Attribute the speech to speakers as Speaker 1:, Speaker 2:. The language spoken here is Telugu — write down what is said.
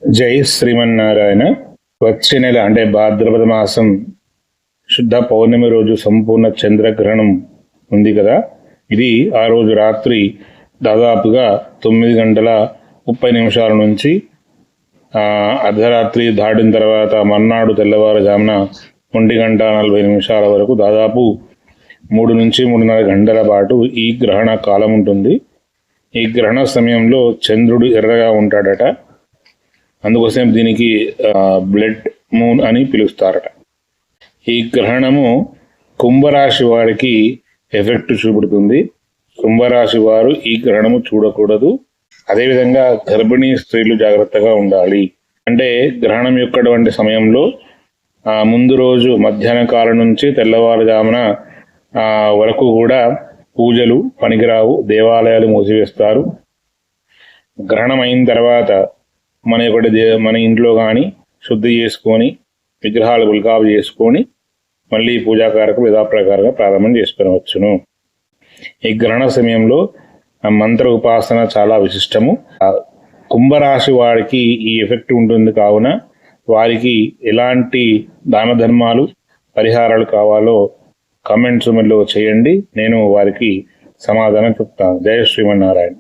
Speaker 1: జై శ్రీమన్నారాయణ. వచ్చే నెల అంటే భాద్రపద మాసం శుద్ధ పౌర్ణమి రోజు సంపూర్ణ చంద్రగ్రహణం ఉంది కదా. ఇది ఆ రోజు రాత్రి దాదాపుగా 9 గంటల 30 నిమిషాల నుంచి అర్ధరాత్రి దాటిన తర్వాత మర్నాడు తెల్లవారుజామున 1 గంట 40 నిమిషాల వరకు దాదాపు 3 నుంచి 3.5 గంటల పాటు ఈ గ్రహణ కాలం ఉంటుంది. ఈ గ్రహణ సమయంలో చంద్రుడు ఎర్రగా ఉంటాడట. అందుకోసం దీనికి బ్లడ్ మూన్ అని పిలుస్తారట. ఈ గ్రహణము కుంభరాశి వారికి ఎఫెక్ట్ చూపుతుంది. కుంభరాశి వారు ఈ గ్రహణము చూడకూడదు. అదేవిధంగా గర్భిణీ స్త్రీలు జాగ్రత్తగా ఉండాలి. అంటే గ్రహణం యొక్కటువంటి సమయంలో ముందు రోజు మధ్యాహ్న కాలం నుంచి తెల్లవారుజామున వరకు కూడా పూజలు పనికిరావు, దేవాలయాలు మూసివేస్తారు. గ్రహణం అయిన తర్వాత మన ఇంట్లో కానీ శుద్ధి చేసుకొని విగ్రహాలు గుల్కాపు చేసుకొని మళ్ళీ పూజా కార్యక్రమం యథాప్రకారంగా ప్రారంభం చేసుకునవచ్చును. ఈ గ్రహణ సమయంలో మంత్ర ఉపాసన చాలా విశిష్టము. కుంభరాశి వారికి ఈ ఎఫెక్ట్ ఉంటుంది కావున వారికి ఎలాంటి దాన ధర్మాలు పరిహారాలు కావాలో కామెంట్స్ లో చేయండి. నేను వారికి సమాధానం చెప్తాను. జయ శ్రీమన్నారాయణ.